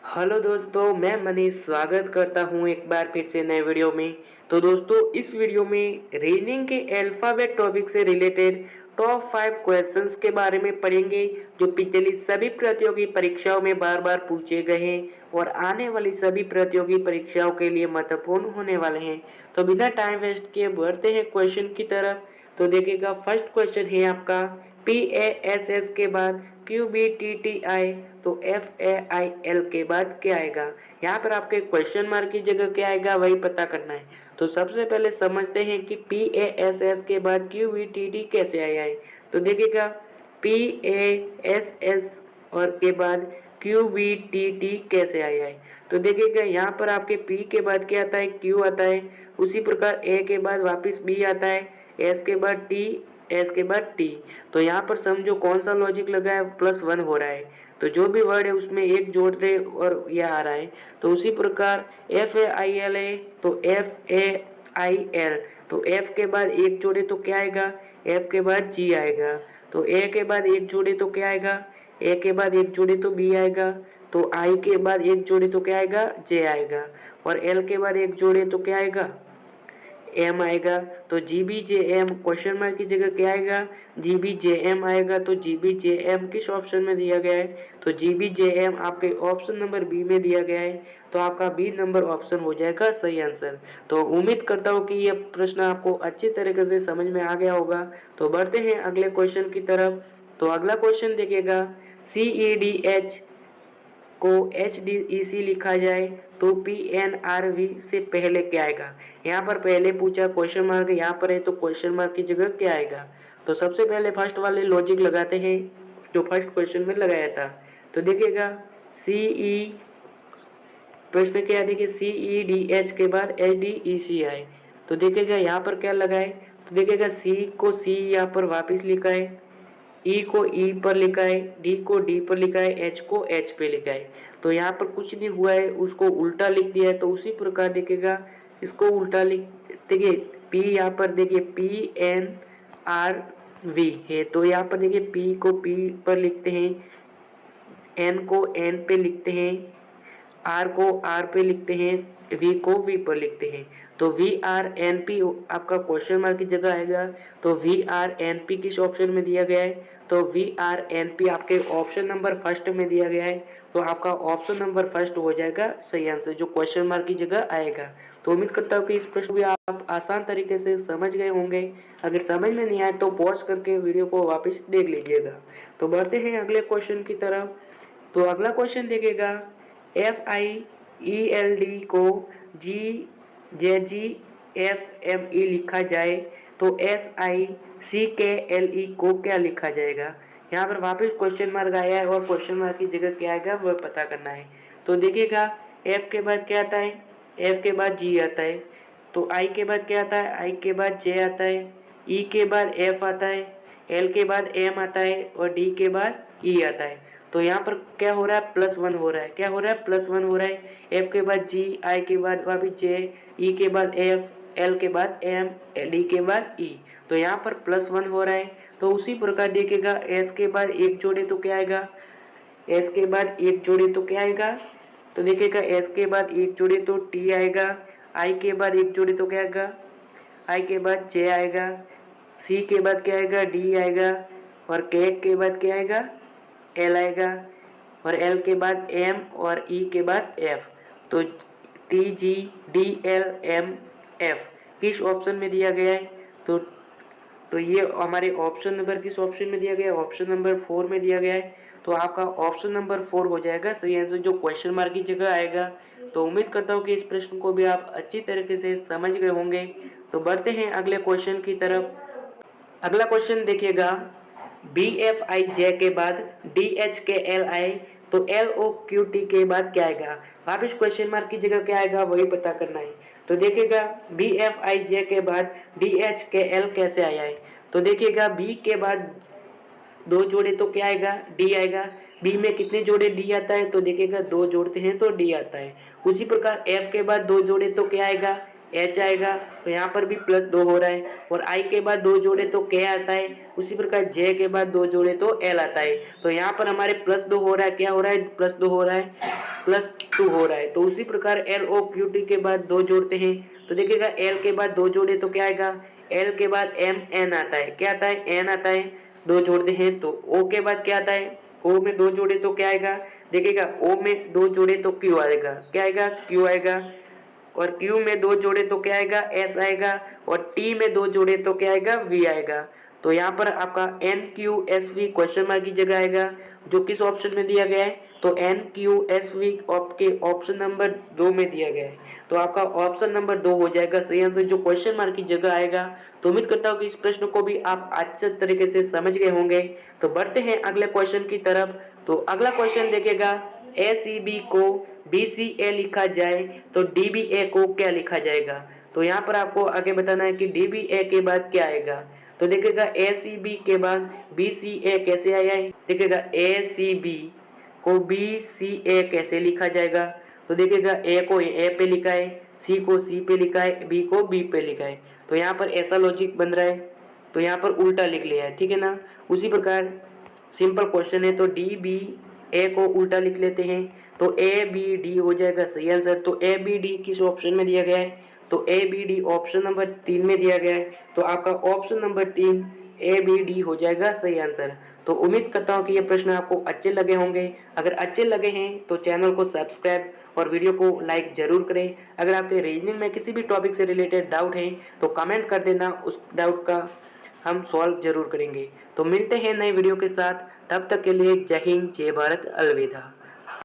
Hello दोस्तों, मैं मनीष स्वागत करता हूं एक बार फिर से नए वीडियो में। तो दोस्तों, इस वीडियो में रीजनिंग के अल्फ़ाबेट टॉपिक से रिलेटेड टॉप 5 क्वेश्चंस के बारे में पढ़ेंगे जो पिछली सभी प्रतियोगी परीक्षाओं में बार बार पूछे गए हैं और आने वाली सभी प्रतियोगी परीक्षाओं के लिए महत्वपूर्ण होने वाले हैं। तो बिना टाइम वेस्ट किए बढ़ते हैं क्वेश्चन की तरफ। तो देखिएगा, फर्स्ट क्वेश्चन है आपका PASS के बाद QBTTI, तो FAIL के बाद क्या आएगा। यहाँ पर आपके क्वेश्चन मार्क की जगह क्या आएगा वही पता करना है। तो सबसे पहले समझते हैं कि PASS के बाद QBTT कैसे आया है। तो देखिएगा, PASS और के बाद QBTT कैसे आया है। तो देखिएगा, यहाँ पर आपके P के बाद क्या आता है, Q आता है। उसी प्रकार A के बाद वापस B आता है, S के बाद T, S के बाद T। तो यहाँ पर समझो कौन सा लॉजिक लगा है, +1 हो रहा है। तो जो भी वर्ड है उसमें एक जोड़ दे और यह आ रहा है। तो उसी प्रकार FAIL है, तो FAIL, तो F के बाद एक जोड़े तो क्या आएगा, F के बाद G आएगा। तो A के बाद एक जोड़े तो क्या आएगा, A के बाद एक जोड़े तो B आएगा। तो I के बाद एक जोड़े तो क्या आएगा, J आएगा। और L के बाद एक जोड़े तो क्या आएगा, एम आएगा। तो GBJM क्वेश्चन मार्क की जगह क्या आएगा, GBJM आएगा। तो GBJM किस ऑप्शन में दिया गया है, तो GBJM आपके ऑप्शन नंबर बी में दिया गया है। तो आपका बी नंबर ऑप्शन हो जाएगा सही आंसर। तो उम्मीद करता हूँ कि यह प्रश्न आपको अच्छी तरीके से समझ में आ गया होगा। तो बढ़ते हैं अगले क्वेश्चन की तरफ। तो अगला क्वेश्चन देखिएगा, CEDH को HDEC लिखा जाए तो PNRV से पहले क्या आएगा। यहाँ पर पहले पूछा क्वेश्चन मार्क, यहाँ पर है तो क्वेश्चन मार्क की जगह क्या आएगा। तो सबसे पहले फर्स्ट वाले लॉजिक लगाते हैं जो फर्स्ट क्वेश्चन में लगाया था। तो देखिएगा, CE प्रश्न क्या है, देखिए CEDH के बाद HDEC आए। तो देखिएगा यहाँ पर क्या लगा है, तो देखिएगा C को C यहाँ पर वापस लिखा है, ई को ई पर लिखा है, डी को डी पर लिखा है, एच को एच पे लिखा है। तो यहाँ पर कुछ नहीं हुआ है, उसको उल्टा लिख दिया है। तो उसी प्रकार देखिएगा, इसको उल्टा लिख, देखिए पी यहाँ पर देखिए PNRV है। तो यहाँ पर देखिए पी को पी पर लिखते हैं, एन को एन पे लिखते हैं, आर को आर पे लिखते हैं, वी को वी पर लिखते हैं। तो VRNP आपका क्वेश्चन मार्क की जगह आएगा। तो VRNP किस ऑप्शन में दिया गया है, तो VRNP आपके ऑप्शन नंबर फर्स्ट में दिया गया है। तो आपका ऑप्शन नंबर फर्स्ट हो जाएगा सही आंसर, जो क्वेश्चन मार्क की जगह आएगा। तो उम्मीद करता हूँ कि इस प्रश्न भी आप आसान तरीके से समझ गए होंगे। अगर समझ में नहीं आए तो पॉज करके वीडियो को वापस देख लीजिएगा। तो बढ़ते हैं अगले क्वेश्चन की तरफ। तो अगला क्वेश्चन देखिएगा, FIELD को GJGFME लिखा जाए तो SICKLE को क्या लिखा जाएगा। यहाँ पर वापस क्वेश्चन मार्क आया है और क्वेश्चन मार्क की जगह क्या आएगा वह पता करना है। तो देखिएगा, F के बाद क्या आता है, F के बाद G आता है। तो I के बाद क्या आता है, I के बाद J आता है, E के बाद F आता है, L के बाद M आता है और D के बाद E आता है। तो यहाँ पर क्या हो रहा है, +1 हो रहा है। क्या हो रहा है, +1 हो रहा है। F के बाद G, I के बाद वापिस J, E के बाद F, L के बाद M, D के बाद E। तो यहाँ पर +1 हो रहा है। तो उसी प्रकार देखिएगा, S के बाद एक जोड़े तो क्या आएगा, S के बाद एक जोड़े तो क्या आएगा, तो देखिएगा S के बाद एक जोड़े तो T आएगा, I के बाद एक जोड़े तो क्या आएगा, I के बाद J आएगा, C के बाद क्या आएगा, D आएगा और K के बाद क्या आएगा, L आएगा और L के बाद M और E के बाद F। तो TGDLMF किस ऑप्शन में दिया गया है, तो ये हमारे ऑप्शन नंबर किस ऑप्शन में दिया गया है, ऑप्शन नंबर 4 में दिया गया है। तो आपका ऑप्शन नंबर 4 हो जाएगा सही आंसर, जो क्वेश्चन मार्क की जगह आएगा। तो उम्मीद करता हूँ कि इस प्रश्न को भी आप अच्छी तरीके से समझ गए होंगे। तो बढ़ते हैं अगले क्वेश्चन की तरफ। अगला क्वेश्चन देखिएगा, BFIJ के बाद DHKL आए तो LOQT के बाद क्या आएगा। वापिस क्वेश्चन मार्क की जगह क्या आएगा वही पता करना है। तो देखिएगा, BFIJ के बाद DHKL कैसे आया है। तो देखिएगा, B के बाद दो जोड़े तो क्या आएगा, डी आएगा। बी में कितने जोड़े डी आता है, तो देखिएगा दो जोड़ते हैं तो डी आता है। उसी प्रकार एफ के बाद दो जोड़े तो क्या आएगा, एच आएगा। तो यहाँ पर भी +2 हो रहा है। और आई के बाद दो जोड़े तो के आता है। उसी प्रकार जे के बाद दो जोड़े तो एल आता है। तो यहाँ पर हमारे +2 हो रहा है, क्या हो रहा है, +2 हो रहा है। +2 हो रहा है। तो उसी प्रकार LOQT के बाद 2 जोड़ते हैं तो देखिएगा L के बाद 2 जोड़े तो क्या आएगा, L के बाद MN आता है, क्या आता है, N आता है, 2 जोड़ते हैं तो O के बाद क्या आता है, O में 2 जोड़े तो क्या आएगा, देखिएगा O में 2 जोड़े तो Q आएगा, क्या आएगा, Q आएगा, और Q में 2 जोड़े तो क्या आएगा, S आएगा, और T में 2 जोड़े तो क्या आएगा, V आएगा। तो यहाँ पर आपका NQSV क्वेश्चन मार्क की जगह आएगा, जो किस ऑप्शन में दिया गया है, तो NQSV आपके ऑप्शन नंबर 2 में दिया गया है। तो आपका ऑप्शन नंबर 2 हो जाएगा सही आंसर, जो क्वेश्चन मार्क की जगह आएगा। तो उम्मीद करता हूँ कि इस प्रश्न को भी आप अच्छे तरीके से समझ गए होंगे। तो बढ़ते हैं अगले क्वेश्चन की तरफ। तो अगला क्वेश्चन देखिएगा, ACB को BCA लिखा जाए तो DBA को क्या लिखा जाएगा। तो यहाँ पर आपको आगे बताना है कि DBA के बाद क्या आएगा। तो देखिएगा ACB के बाद BCA कैसे आया है, देखिएगा ACB को BCA कैसे लिखा जाएगा। तो देखिएगा A को A पे लिखा है, C को C पे लिखा है, B को B पे लिखा है। तो यहाँ पर ऐसा लॉजिक बन रहा है, तो यहाँ पर उल्टा लिख लिया है, ठीक है ना। उसी प्रकार सिंपल क्वेश्चन है तो DBA को उल्टा लिख लेते हैं तो ABD हो जाएगा सही आंसर। तो ABD किस ऑप्शन में दिया गया है, तो ABD ऑप्शन नंबर 3 में दिया गया है। तो आपका ऑप्शन नंबर 3 ABD हो जाएगा सही आंसर। तो उम्मीद करता हूँ कि ये प्रश्न आपको अच्छे लगे होंगे। अगर अच्छे लगे हैं तो चैनल को सब्सक्राइब और वीडियो को लाइक जरूर करें। अगर आपके रीजनिंग में किसी भी टॉपिक से रिलेटेड डाउट है तो कमेंट कर देना, उस डाउट का हम सॉल्व जरूर करेंगे। तो मिलते हैं नए वीडियो के साथ, तब तक के लिए जय हिंद, जय भारत, अलविदा।